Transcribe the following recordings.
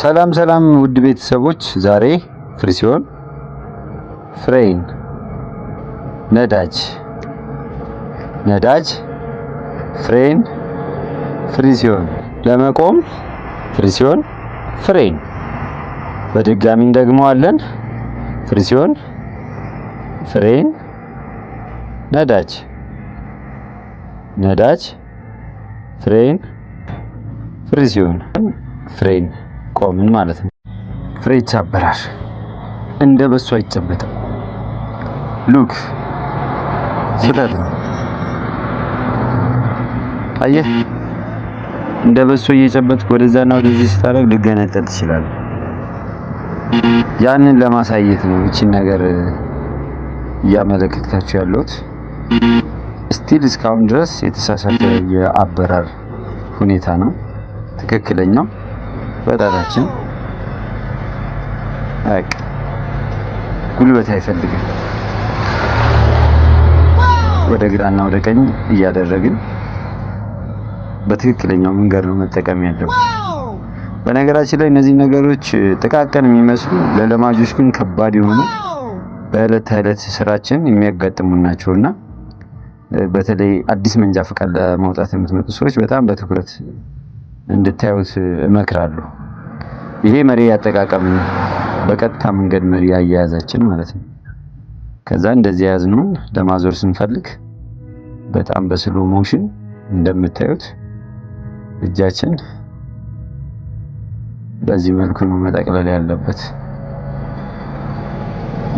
ሰላም ሰላም ውድ ቤተሰቦች፣ ዛሬ ፍሪሲዮን፣ ፍሬን፣ ነዳጅ፣ ፍሬን፣ ፍሪሲዮን፣ ለመቆም ፍሪሲዮን፣ ፍሬን፣ በድጋሚ እንደግመዋለን። ፍሪሲዮን፣ ፍሬን፣ ነዳጅ፣ ፍሬን፣ ፍሪሲዮን፣ ፍሬን ቆምን ማለት ነው። ፍሬ ይቻበራል፣ እንደ በሱ አይጨበጥም። ሉክ ስህተት ነው። አየህ፣ እንደ በሱ እየጨበጥክ ወደዛና ወደዚህ ስታደርግ ልገነጠል ትችላለህ። ያንን ለማሳየት ነው እቺን ነገር እያመለከትካችሁ ያለሁት። ስቲል እስካሁን ድረስ የተሳሳተ የአበራር ሁኔታ ነው። ትክክለኛው በጣታችን ጉልበት አይፈልግም። ወደ ግራና ወደ ቀኝ እያደረግን በትክክለኛው መንገድ ነው መጠቀም ያለብን። በነገራችን ላይ እነዚህ ነገሮች ጥቃቅን የሚመስሉ ለለማጆች ግን ከባድ የሆኑ በዕለት ተዕለት ስራችን የሚያጋጥሙ ናቸውና በተለይ አዲስ መንጃ ፈቃድ ለማውጣት የምትመጡ ሰዎች በጣም በትኩረት እንድታዩት እመክራለሁ። ይሄ መሪ አጠቃቀም በቀጥታ መንገድ መሪ አያያዛችን ማለት ነው። ከዛ እንደዚህ ያዝነው ለማዞር ስንፈልግ በጣም በስሎ ሞሽን እንደምታዩት እጃችን በዚህ መልኩ ነው መጠቅለል ያለበት።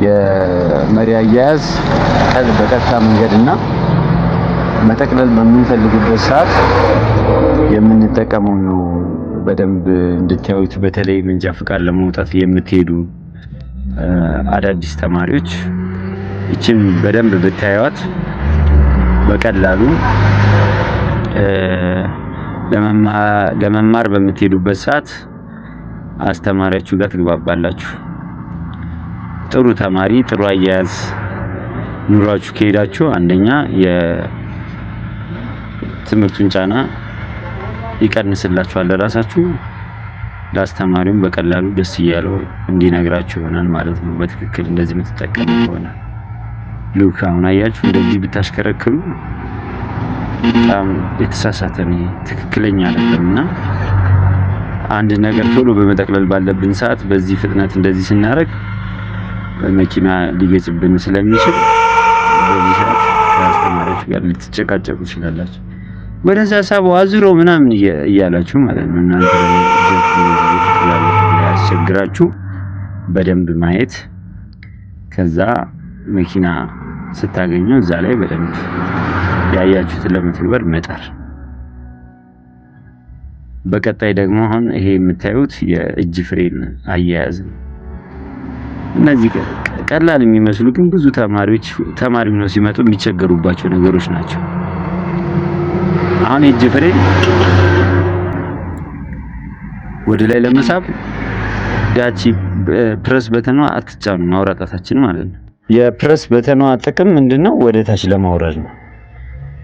የመሪ አያያዝ በቀጥታ መንገድና መጠቅለል በምንፈልግበት ሰዓት የምንጠቀመው ነው። በደንብ እንድታዩት። በተለይ መንጃ ፈቃድ ለማውጣት የምትሄዱ አዳዲስ ተማሪዎች እቺን በደንብ ብታዩት በቀላሉ ለመማር በምትሄዱበት ሰዓት አስተማሪያችሁ ጋር ትግባባላችሁ። ጥሩ ተማሪ፣ ጥሩ አያያዝ ኑሯችሁ ከሄዳችሁ አንደኛ የትምህርቱን ጫና ይቀንስላችኋል ለራሳችሁ፣ ለአስተማሪውም በቀላሉ ደስ እያለው እንዲነግራችሁ ይሆናል ማለት ነው። በትክክል እንደዚህ የምትጠቀሙ ከሆነ ሉክ አሁን አያችሁ፣ እንደዚህ ብታሽከረክሩ በጣም የተሳሳተ ነው፣ ትክክለኛ አይደለምና አንድ ነገር ቶሎ በመጠቅለል ባለብን ሰዓት በዚህ ፍጥነት እንደዚህ ስናደርግ መኪና ሊገጭብን ስለሚችል በዚህ ሰዓት ከአስተማሪያችሁ ጋር ልትጨቃጨቁ ትችላላችሁ። ወደዛ ሳቡ አዝሮ ምናምን እያላችሁ ማለት ነው። እናንተ ያስቸግራችሁ በደንብ ማየት፣ ከዛ መኪና ስታገኙ እዛ ላይ በደንብ ያያችሁትን ለመተግበር መጣር። በቀጣይ ደግሞ አሁን ይሄ የምታዩት የእጅ ፍሬን አያያዝ ነው። እነዚህ ቀላል የሚመስሉ ግን ብዙ ተማሪ ነው ሲመጡ የሚቸገሩባቸው ነገሮች ናቸው። አሁን የእጅ ፍሬን ወደ ላይ ለመሳብ ያቺ ፕረስ በተኗ አትጫኑ ማውራጣታችን ማለት ነው። የፕረስ በተኗ ጥቅም ምንድነው? ወደ ታች ለማውረድ ነው።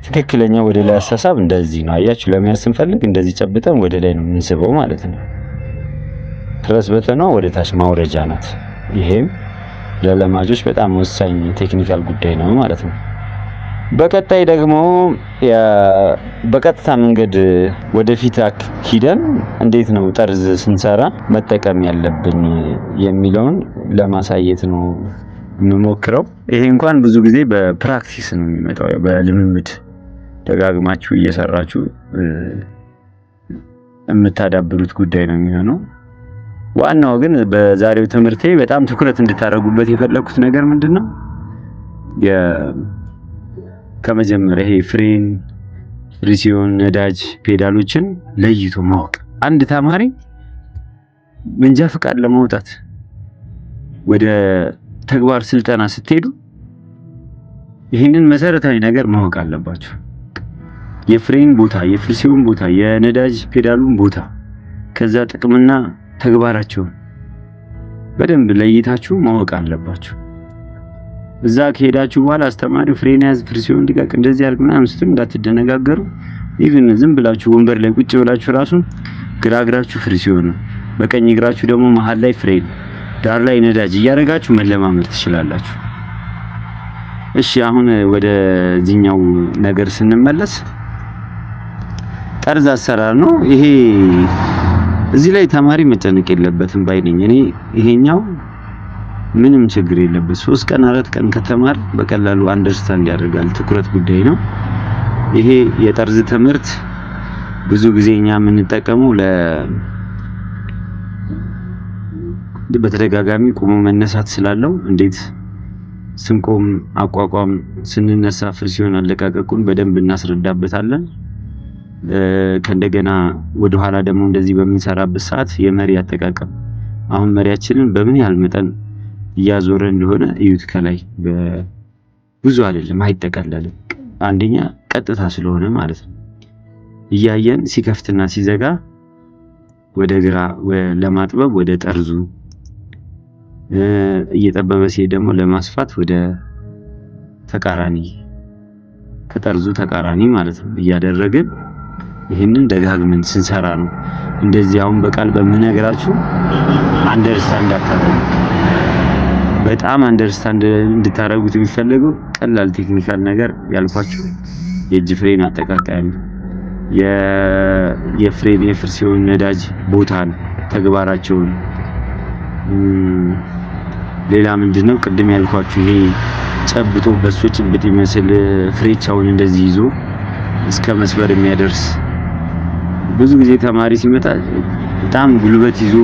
ትክክለኛ ወደ ላይ አሳሳብ እንደዚህ ነው። አያችሁ፣ ለመያዝ ስንፈልግ እንደዚህ ጨብጠን ወደ ላይ ነው የምንስበው ማለት ነው። ፕረስ በተኗ ወደ ታች ማውረጃ ናት። ይሄም ለለማጆች በጣም ወሳኝ ቴክኒካል ጉዳይ ነው ማለት ነው። በቀጣይ ደግሞ በቀጥታ መንገድ ወደፊት ሂደን እንዴት ነው ጠርዝ ስንሰራ መጠቀም ያለብን የሚለውን ለማሳየት ነው የምሞክረው። ይሄ እንኳን ብዙ ጊዜ በፕራክቲስ ነው የሚመጣው፣ በልምምድ ደጋግማችሁ እየሰራችሁ የምታዳብሩት ጉዳይ ነው የሚሆነው። ዋናው ግን በዛሬው ትምህርቴ በጣም ትኩረት እንድታደርጉበት የፈለኩት ነገር ምንድነው? ከመጀመሪያ ይሄ ፍሬን፣ ፍሪሲዮን፣ ነዳጅ ፔዳሎችን ለይቶ ማወቅ። አንድ ተማሪ መንጃ ፈቃድ ለማውጣት ወደ ተግባር ስልጠና ስትሄዱ ይህንን መሰረታዊ ነገር ማወቅ አለባችሁ። የፍሬን ቦታ፣ የፍሪሲዮን ቦታ፣ የነዳጅ ፔዳሉን ቦታ፣ ከዛ ጥቅምና ተግባራቸውን በደንብ ለይታችሁ ማወቅ አለባችሁ። እዛ ከሄዳችሁ በኋላ አስተማሪው ፍሬን ያዝ፣ ፍሪሲዮን ልቀቅ፣ እንደዚህ አድርግ ምናምን ስትሉ እንዳትደነጋገሩ። ኢቭን ዝም ብላችሁ ወንበር ላይ ቁጭ ብላችሁ ራሱ ግራግራችሁ ፍሪሲዮን በቀኝ እግራችሁ ደግሞ መሃል ላይ ፍሬን፣ ዳር ላይ ነዳጅ እያደረጋችሁ መለማመድ ትችላላችሁ። እሺ አሁን ወደዚህኛው ነገር ስንመለስ ጠርዝ አሰራር ነው ይሄ። እዚህ ላይ ተማሪ መጨነቅ የለበትም ባይነኝ እኔ። ይሄኛው ምንም ችግር የለበት። 3 ቀን 4 ቀን ከተማር በቀላሉ አንደርስታንድ ያደርጋል። ትኩረት ጉዳይ ነው። ይሄ የጠርዝ ትምህርት ብዙ ጊዜ እኛ የምንጠቀመው በተደጋጋሚ ቆሞ መነሳት ስላለው እንዴት ስንቆም አቋቋም፣ ስንነሳ ፍሪሲዮን አለቃቀቁን በደንብ እናስረዳበታለን። ከእንደገና ወደ ኋላ ደግሞ እንደዚህ በምንሰራበት ሰዓት የመሪ አጠቃቀም፣ አሁን መሪያችንን በምን ያህል መጠን እያዞረ እንደሆነ እዩት። ከላይ ብዙ አይደለም፣ አይጠቀለልም። አንደኛ ቀጥታ ስለሆነ ማለት ነው። እያየን ሲከፍትና ሲዘጋ ወደ ግራ ለማጥበብ ወደ ጠርዙ፣ እየጠበበ ሲሄድ ደግሞ ለማስፋት ወደ ተቃራኒ፣ ከጠርዙ ተቃራኒ ማለት ነው እያደረግን ይሄንን ደጋግመን ስንሰራ ነው። እንደዚህ አሁን በቃል በመነግራችሁ አንደርስታንድ አታደርጉ። በጣም አንደርስታንድ እንድታደርጉት የሚፈልገው ቀላል ቴክኒካል ነገር ያልኳችሁ የእጅ ፍሬን አጠቃቀም፣ የፍሬን የፍሪሲዮን ነዳጅ ቦታን፣ ተግባራቸውን፣ ሌላ ምንድነው ቅድም ያልኳችሁ ይሄ ጨብጦ በሱ ጭብጥ ይመስል ፍሬቻውን እንደዚህ ይዞ እስከ መስበር የሚያደርስ። ብዙ ጊዜ ተማሪ ሲመጣ በጣም ጉልበት ይዞ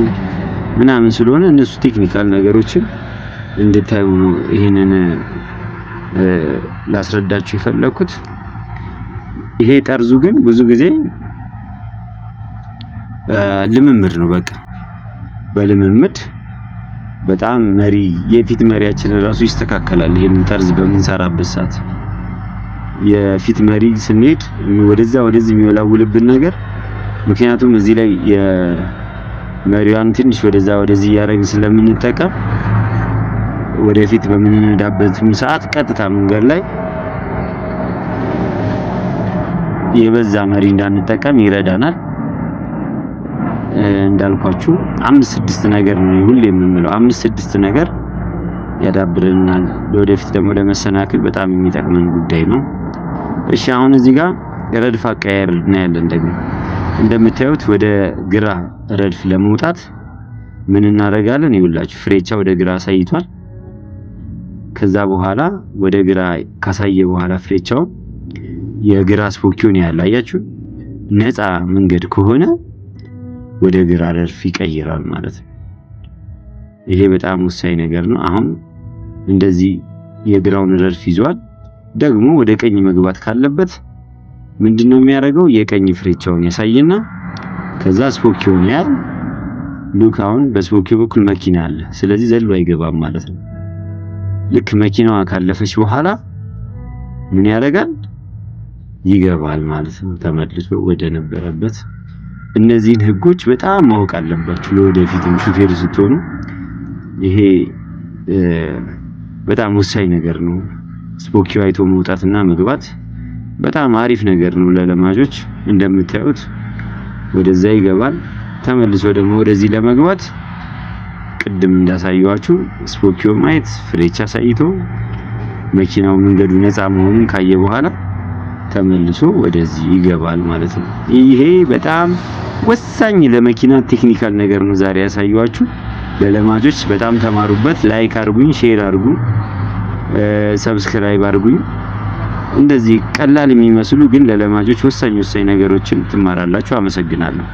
ምናምን ስለሆነ እነሱ ቴክኒካል ነገሮችን እንድታዩ ነው ይሄንን ላስረዳችሁ የፈለኩት። ይሄ ጠርዙ ግን ብዙ ጊዜ ልምምድ ነው። በቃ በልምምድ በጣም የፊት መሪያችን ራሱ ይስተካከላል። ይሄን ጠርዝ በምንሰራበት ሰዓት የፊት መሪ ስንሄድ ወደዚህ የሚወላውልብን ነገር፣ ምክንያቱም እዚህ ላይ የመሪዋን ትንሽ ወደዚህ እያደረግን ስለምንጠቀም ወደፊት በምንነዳበትም ሰዓት ቀጥታ መንገድ ላይ የበዛ መሪ እንዳንጠቀም ይረዳናል። እንዳልኳችሁ 5-6 ነገር ነው ሁሌ የምንለው፣ 5-6 ነገር ያዳብረናል። ለወደፊት ደግሞ ለመሰናክል በጣም የሚጠቅመን ጉዳይ ነው። እሺ አሁን እዚህ ጋር ረድፍ አቀያየር እናያለን። ደግሞ እንደምታዩት ወደ ግራ ረድፍ ለመውጣት ምን እናደርጋለን? ይኸውላችሁ ፍሬቻ ወደ ግራ አሳይቷል። ከዛ በኋላ ወደ ግራ ካሳየ በኋላ ፍሬቻው የግራ ስፖኪዮን ያለ አያችሁ፣ ነፃ መንገድ ከሆነ ወደ ግራ ረድፍ ይቀይራል ማለት ነው። ይሄ በጣም ወሳኝ ነገር ነው። አሁን እንደዚህ የግራውን ረድፍ ይዟል። ደግሞ ወደ ቀኝ መግባት ካለበት ምንድነው የሚያደርገው? የቀኝ ፍሬቻውን ያሳይና ከዛ ስፖኪዮን ያል ሉክ። አሁን በስፖኪዮ በኩል መኪና አለ፣ ስለዚህ ዘሎ አይገባም ማለት ነው። ልክ መኪናዋ ካለፈች በኋላ ምን ያደርጋል? ይገባል ማለት ነው፣ ተመልሶ ወደ ነበረበት። እነዚህን ህጎች በጣም ማወቅ አለባችሁ ለወደፊትም ሹፌር ስትሆኑ። ይሄ በጣም ወሳኝ ነገር ነው። ስፖኪዮ አይቶ መውጣትና መግባት በጣም አሪፍ ነገር ነው ለለማጆች። እንደምታዩት ወደዛ ይገባል፣ ተመልሶ ደግሞ ወደዚህ ለመግባት ቅድም እንዳሳየዋችሁ ስፖኪዮ ማየት፣ ፍሬቻ አሳይቶ መኪናው መንገዱ ነፃ መሆኑን ካየ በኋላ ተመልሶ ወደዚህ ይገባል ማለት ነው። ይሄ በጣም ወሳኝ ለመኪና ቴክኒካል ነገር ነው ዛሬ ያሳየዋችሁ። ለለማጆች በጣም ተማሩበት። ላይክ አድርጉኝ፣ ሼር አድርጉ፣ ሰብስክራይብ አድርጉኝ። እንደዚህ ቀላል የሚመስሉ ግን ለለማጆች ወሳኝ ነገሮችን ትማራላችሁ። አመሰግናለሁ።